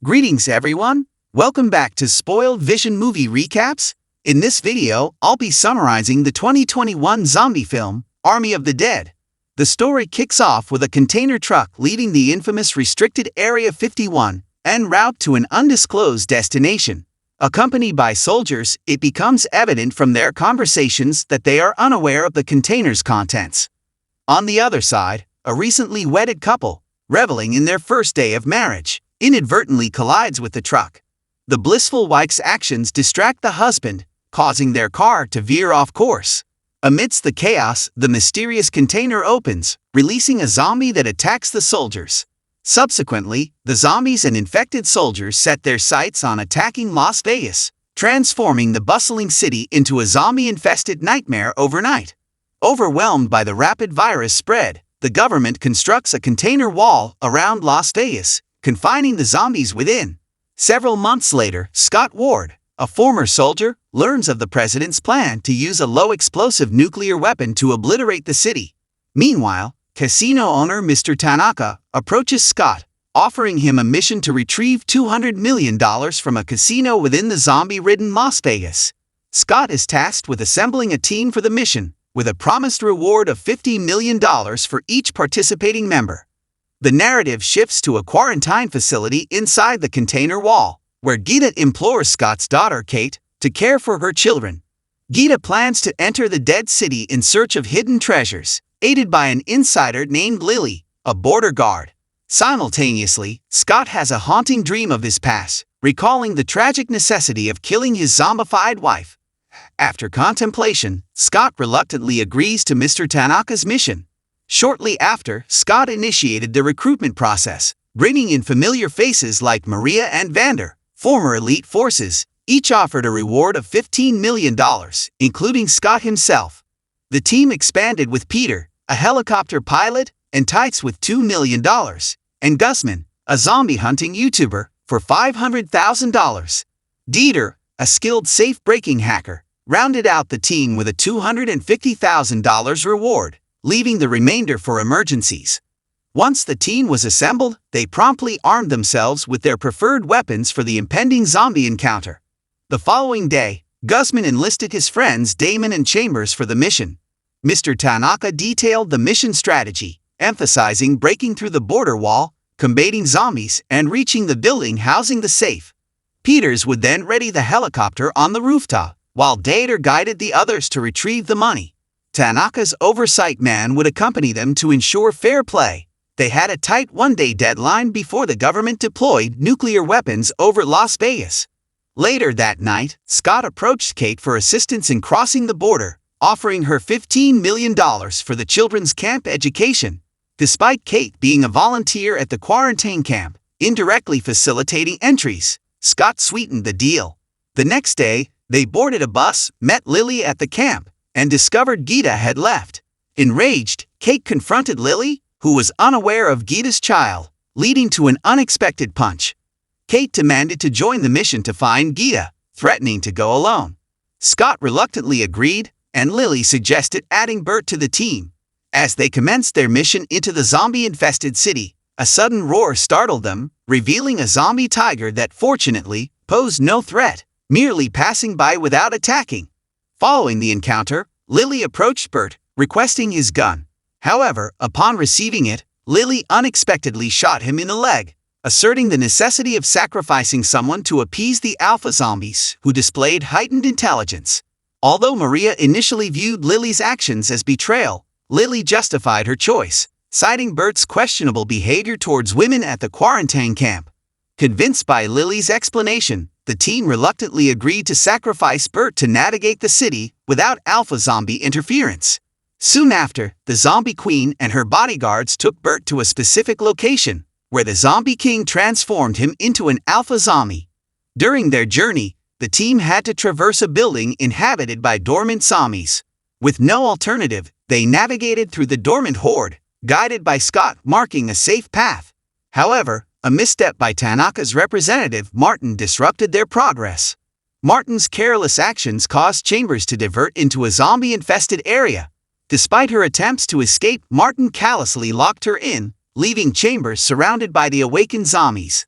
Greetings everyone, welcome back to Spoiled Vision Movie Recaps. In this video, I'll be summarizing the 2021 zombie film, Army of the Dead. The story kicks off with a container truck leaving the infamous restricted Area 51 en route to an undisclosed destination. Accompanied by soldiers, it becomes evident from their conversations that they are unaware of the container's contents. On the other side, a recently wedded couple, reveling in their first day of marriage, inadvertently collides with the truck. The blissful wife's actions distract the husband, causing their car to veer off course. Amidst the chaos, the mysterious container opens, releasing a zombie that attacks the soldiers. Subsequently, the zombies and infected soldiers set their sights on attacking Las Vegas, transforming the bustling city into a zombie-infested nightmare overnight. Overwhelmed by the rapid virus spread, the government constructs a container wall around Las Vegas, confining the zombies within. Several months later, Scott Ward, a former soldier, learns of the president's plan to use a low-explosive nuclear weapon to obliterate the city. Meanwhile, casino owner Mr. Tanaka approaches Scott, offering him a mission to retrieve $200 million from a casino within the zombie-ridden Las Vegas. Scott is tasked with assembling a team for the mission, with a promised reward of $50 million for each participating member. The narrative shifts to a quarantine facility inside the container wall, where Gita implores Scott's daughter Kate to care for her children. Gita plans to enter the dead city in search of hidden treasures, aided by an insider named Lily, a border guard. Simultaneously, Scott has a haunting dream of his past, recalling the tragic necessity of killing his zombified wife. After contemplation, Scott reluctantly agrees to Mr. Tanaka's mission. Shortly after, Scott initiated the recruitment process, bringing in familiar faces like Maria and Vander, former elite forces, each offered a reward of $15 million, including Scott himself. The team expanded with Peter, a helicopter pilot, and Tights with $2 million, and Gusman, a zombie-hunting YouTuber, for $500,000. Dieter, a skilled safe-breaking hacker, rounded out the team with a $250,000 reward, leaving the remainder for emergencies. Once the team was assembled, they promptly armed themselves with their preferred weapons for the impending zombie encounter. The following day, Gusman enlisted his friends Damon and Chambers for the mission. Mr. Tanaka detailed the mission strategy, emphasizing breaking through the border wall, combating zombies, and reaching the building housing the safe. Peters would then ready the helicopter on the rooftop, while Dieter guided the others to retrieve the money. Tanaka's oversight man would accompany them to ensure fair play. They had a tight one-day deadline before the government deployed nuclear weapons over Las Vegas. Later that night, Scott approached Kate for assistance in crossing the border, offering her $15 million for the children's camp education. Despite Kate being a volunteer at the quarantine camp, indirectly facilitating entries, Scott sweetened the deal. The next day, they boarded a bus, met Lily at the camp, and discovered Gita had left. Enraged, Kate confronted Lily, who was unaware of Gita's child, leading to an unexpected punch. Kate demanded to join the mission to find Gita, threatening to go alone. Scott reluctantly agreed, and Lily suggested adding Bert to the team. As they commenced their mission into the zombie-infested city, a sudden roar startled them, revealing a zombie tiger that fortunately posed no threat, merely passing by without attacking. Following the encounter, Lily approached Bert, requesting his gun. However, upon receiving it, Lily unexpectedly shot him in the leg, asserting the necessity of sacrificing someone to appease the alpha zombies, who displayed heightened intelligence. Although Maria initially viewed Lily's actions as betrayal, Lily justified her choice, citing Bert's questionable behavior towards women at the quarantine camp. Convinced by Lily's explanation, the team reluctantly agreed to sacrifice Bert to navigate the city without alpha zombie interference. Soon after, the zombie queen and her bodyguards took Bert to a specific location, where the zombie king transformed him into an alpha zombie. During their journey, the team had to traverse a building inhabited by dormant zombies. With no alternative, they navigated through the dormant horde, guided by Scott marking a safe path. However, a misstep by Tanaka's representative Martin disrupted their progress. Martin's careless actions caused Chambers to divert into a zombie-infested area. Despite her attempts to escape, Martin callously locked her in, leaving Chambers surrounded by the awakened zombies.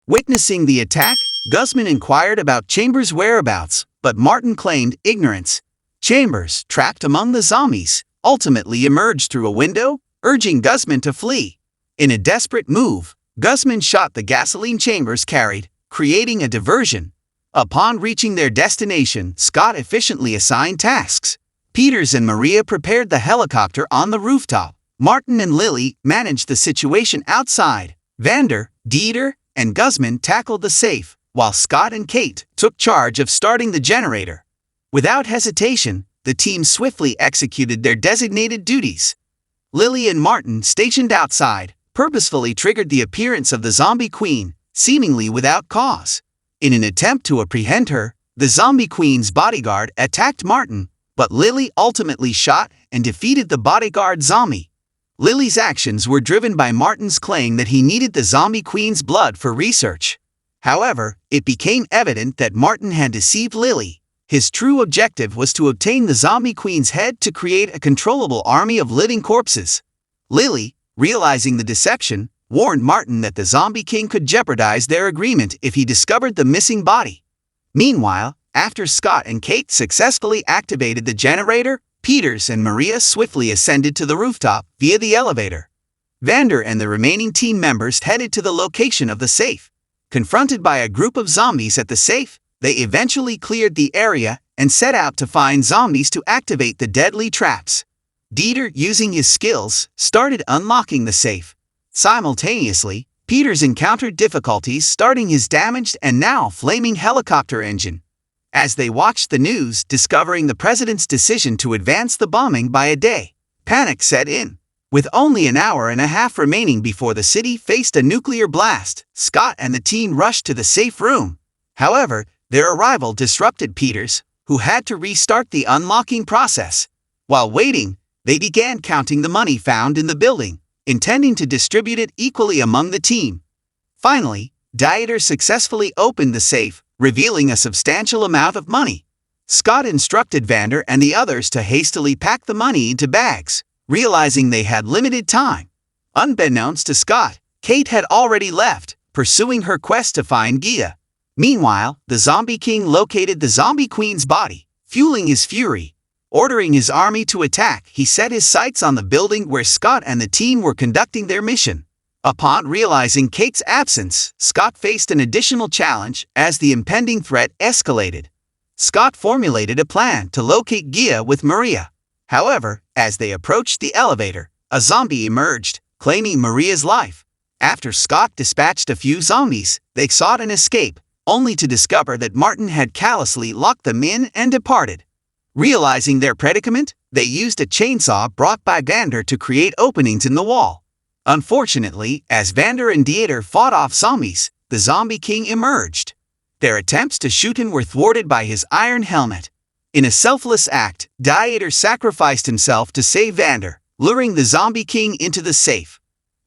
Witnessing the attack, Guzman inquired about Chambers' whereabouts, but Martin claimed ignorance. Chambers, trapped among the zombies, ultimately emerged through a window, urging Guzman to flee. In a desperate move, Guzman shot the gasoline Chambers carried, creating a diversion. Upon reaching their destination, Scott efficiently assigned tasks. Peters and Maria prepared the helicopter on the rooftop. Martin and Lily managed the situation outside. Vander, Dieter, and Guzman tackled the safe, while Scott and Kate took charge of starting the generator. Without hesitation, the team swiftly executed their designated duties. Lily and Martin, stationed outside, purposefully triggered the appearance of the zombie queen, seemingly without cause. In an attempt to apprehend her, the zombie queen's bodyguard attacked Martin, but Lily ultimately shot and defeated the bodyguard zombie. Lily's actions were driven by Martin's claim that he needed the zombie queen's blood for research. However, it became evident that Martin had deceived Lily. His true objective was to obtain the zombie queen's head to create a controllable army of living corpses. Lily, realizing the deception, warned Martin that the zombie king could jeopardize their agreement if he discovered the missing body. Meanwhile, after Scott and Kate successfully activated the generator, Peters and Maria swiftly ascended to the rooftop via the elevator. Vander and the remaining team members headed to the location of the safe. Confronted by a group of zombies at the safe, they eventually cleared the area and set out to find zombies to activate the deadly traps. Dieter, using his skills, started unlocking the safe. Simultaneously, Peters encountered difficulties starting his damaged and now flaming helicopter engine. As they watched the news discovering the president's decision to advance the bombing by a day, panic set in. With only an hour and a half remaining before the city faced a nuclear blast, Scott and the team rushed to the safe room. However, their arrival disrupted Peters, who had to restart the unlocking process. While waiting, they began counting the money found in the building, intending to distribute it equally among the team. Finally, Dieter successfully opened the safe, revealing a substantial amount of money. Scott instructed Vander and the others to hastily pack the money into bags, realizing they had limited time. Unbeknownst to Scott, Kate had already left, pursuing her quest to find Gia. Meanwhile, the Zombie King located the Zombie Queen's body, fueling his fury. Ordering his army to attack, he set his sights on the building where Scott and the team were conducting their mission. Upon realizing Kate's absence, Scott faced an additional challenge as the impending threat escalated. Scott formulated a plan to locate Gia with Maria. However, as they approached the elevator, a zombie emerged, claiming Maria's life. After Scott dispatched a few zombies, they sought an escape, only to discover that Martin had callously locked them in and departed. Realizing their predicament, they used a chainsaw brought by Vander to create openings in the wall. Unfortunately, as Vander and Dieter fought off zombies, the Zombie King emerged. Their attempts to shoot him were thwarted by his iron helmet. In a selfless act, Dieter sacrificed himself to save Vander, luring the Zombie King into the safe.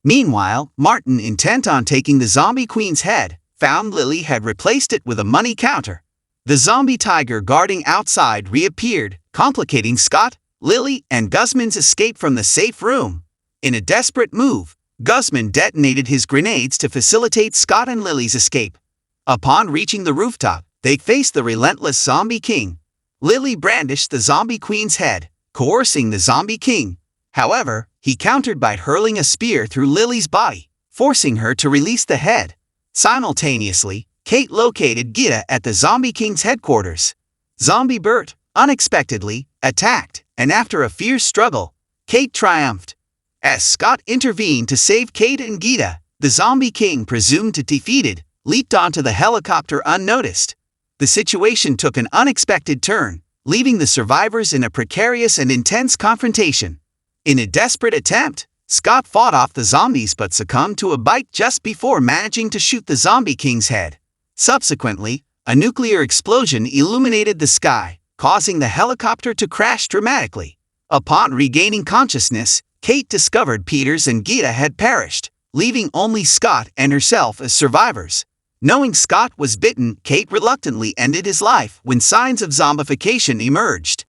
Meanwhile, Martin, intent on taking the Zombie Queen's head, found Lily had replaced it with a money counter. The zombie tiger guarding outside reappeared, complicating Scott, Lily, and Guzman's escape from the safe room. In a desperate move, Guzman detonated his grenades to facilitate Scott and Lily's escape. Upon reaching the rooftop, they faced the relentless Zombie King. Lily brandished the Zombie Queen's head, coercing the Zombie King. However, he countered by hurling a spear through Lily's body, forcing her to release the head. Simultaneously, Kate located Gia at the Zombie King's headquarters. Zombie Bert, unexpectedly, attacked, and after a fierce struggle, Kate triumphed. As Scott intervened to save Kate and Gita, the Zombie King, presumed to defeated, leaped onto the helicopter unnoticed. The situation took an unexpected turn, leaving the survivors in a precarious and intense confrontation. In a desperate attempt, Scott fought off the zombies but succumbed to a bite just before managing to shoot the Zombie King's head. Subsequently, a nuclear explosion illuminated the sky, causing the helicopter to crash dramatically. Upon regaining consciousness, Kate discovered Peters and Gita had perished, leaving only Scott and herself as survivors. Knowing Scott was bitten, Kate reluctantly ended his life when signs of zombification emerged.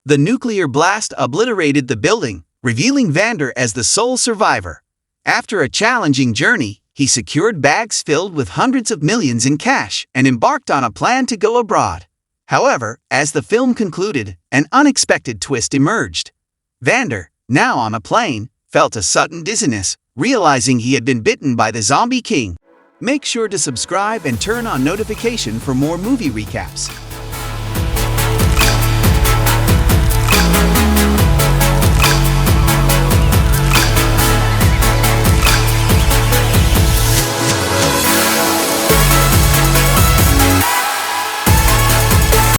The nuclear blast obliterated the building, revealing Vander as the sole survivor. After a challenging journey, He secured bags filled with hundreds of millions in cash and embarked on a plan to go abroad. However, as the film concluded, an unexpected twist emerged. Vander, now on a plane, felt a sudden dizziness, realizing he had been bitten by the Zombie King. Make sure to subscribe and turn on notification for more movie recaps.